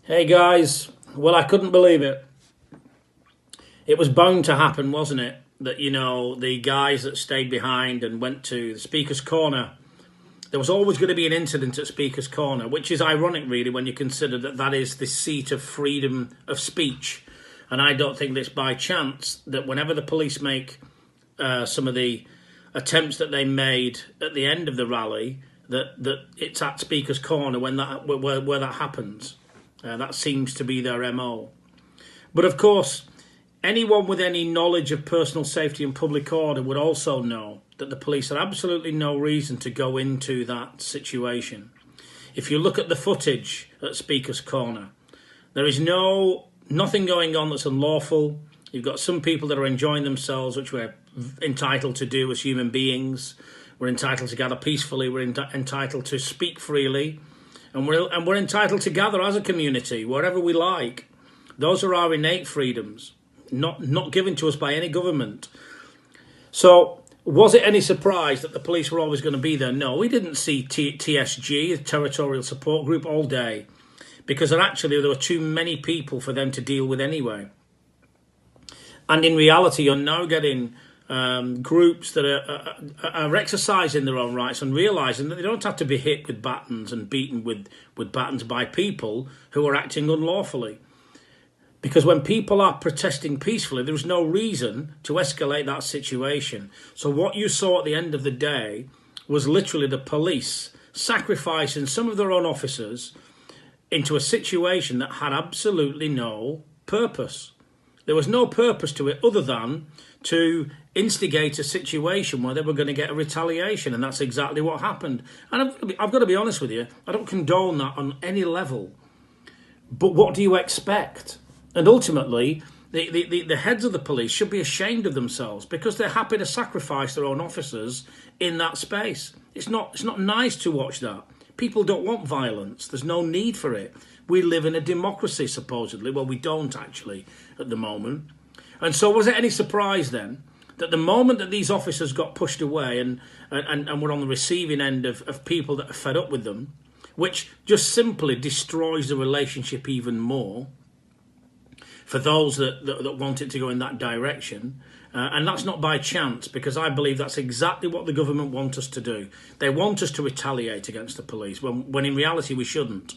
Hey guys, well, I couldn't believe it. It was bound to happen, wasn't it? That, the guys that stayed behind and went to the Speaker's Corner, there was always going to be an incident at Speaker's Corner, which is ironic, really, when you consider that that is the seat of freedom of speech. And I don't think that it's by chance that whenever the police make some of the attempts that they made at the end of the rally, that it's at Speaker's Corner when where that happens. That seems to be their MO. But of course, anyone with any knowledge of personal safety and public order would also know that the police had absolutely no reason to go into that situation. If you look at the footage at Speaker's Corner, there is nothing going on that's unlawful. You've got some people that are enjoying themselves, which we're entitled to do as human beings. We're entitled to gather peacefully. We're entitled to speak freely. And we're entitled to gather as a community, wherever we like. Those are our innate freedoms, not given to us by any government. So, was it any surprise that the police were always going to be there? No, we didn't see TSG, the Territorial Support Group, all day, because there were too many people for them to deal with anyway. And in reality, you're now getting groups that are exercising their own rights and realising that they don't have to be hit with batons and beaten with batons by people who are acting unlawfully. Because when people are protesting peacefully, there's no reason to escalate that situation. So what you saw at the end of the day was literally the police sacrificing some of their own officers into a situation that had absolutely no purpose. There was no purpose to it other than to instigate a situation where they were going to get a retaliation, and that's exactly what happened. And I've got to be honest with you, I don't condone that on any level. But what do you expect? And ultimately, the heads of the police should be ashamed of themselves because they're happy to sacrifice their own officers in that space. It's not nice to watch that. People don't want violence. There's no need for it. We live in a democracy, supposedly. Well, we don't actually at the moment. And so was it any surprise then that the moment that these officers got pushed away and were on the receiving end of people that are fed up with them, which just simply destroys the relationship even more for those that want it to go in that direction. And that's not by chance, because I believe that's exactly what the government want us to do. They want us to retaliate against the police, when in reality we shouldn't.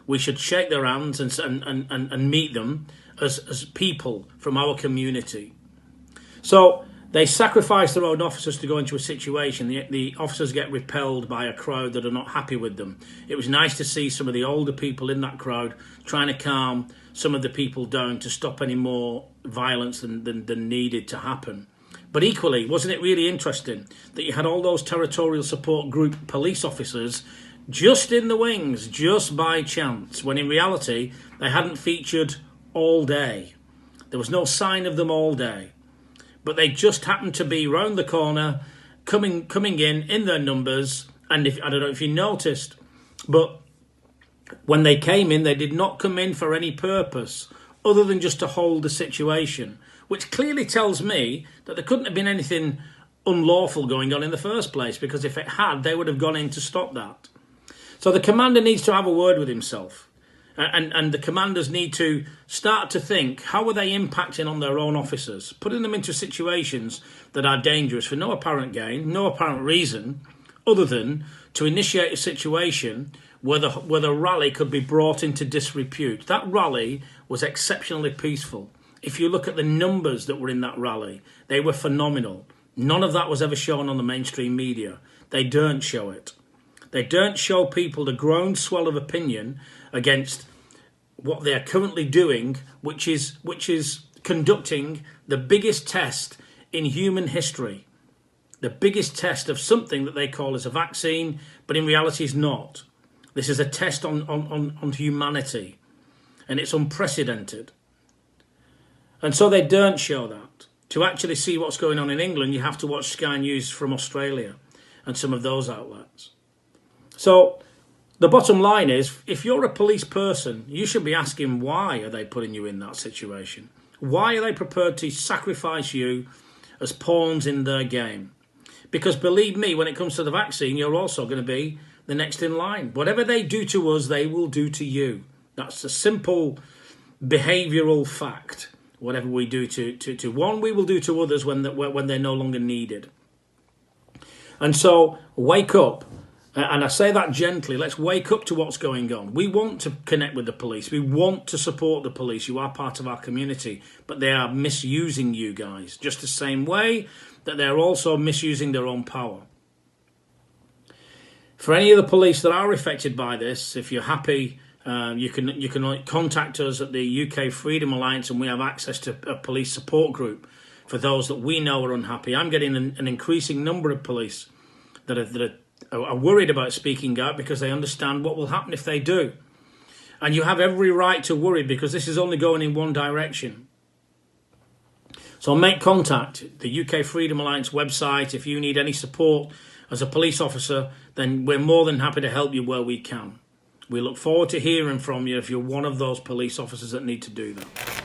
We should shake their hands and meet them as people from our community. So they sacrifice their own officers to go into a situation. The officers get repelled by a crowd that are not happy with them. It was nice to see some of the older people in that crowd trying to calm some of the people down to stop any more violence than needed to happen. But equally, wasn't it really interesting that you had all those Territorial Support Group police officers just in the wings, just by chance, when in reality they hadn't featured all day. There was no sign of them all day. But they just happened to be round the corner, coming in their numbers. And I don't know if you noticed, but when they came in, they did not come in for any purpose other than just to hold the situation, which clearly tells me that there couldn't have been anything unlawful going on in the first place, because if it had, they would have gone in to stop that. So the commander needs to have a word with himself. And the commanders need to start to think, how are they impacting on their own officers, putting them into situations that are dangerous for no apparent gain, no apparent reason, other than to initiate a situation where the rally could be brought into disrepute. That rally was exceptionally peaceful. If you look at the numbers that were in that rally, they were phenomenal. None of that was ever shown on the mainstream media. They don't show it. They don't show people the groundswell of opinion against what they're currently doing, which is conducting the biggest test in human history. The biggest test of something that they call as a vaccine, but in reality is not. This is a test on humanity, and it's unprecedented. And so they don't show that. To actually see what's going on in England, you have to watch Sky News from Australia and some of those outlets. So the bottom line is, if you're a police person, you should be asking, why are they putting you in that situation? Why are they prepared to sacrifice you as pawns in their game? Because believe me, when it comes to the vaccine, you're also going to be the next in line. Whatever they do to us, they will do to you. That's a simple behavioural fact. Whatever we do to one, we will do to others when they're no longer needed. And so, wake up. And I say that gently. Let's wake up to what's going on. We want to connect with the police. We want to support the police. You are part of our community. But they are misusing you guys. Just the same way that they're also misusing their own power. For any of the police that are affected by this, if you're happy, you can contact us at the UK Freedom Alliance, and we have access to a police support group for those that we know are unhappy. I'm getting an increasing number of police that are worried about speaking out because they understand what will happen if they do. And you have every right to worry because this is only going in one direction. So make contact. The UK Freedom Alliance website. If you need any support as a police officer, then we're more than happy to help you where we can. We look forward to hearing from you if you're one of those police officers that need to do that.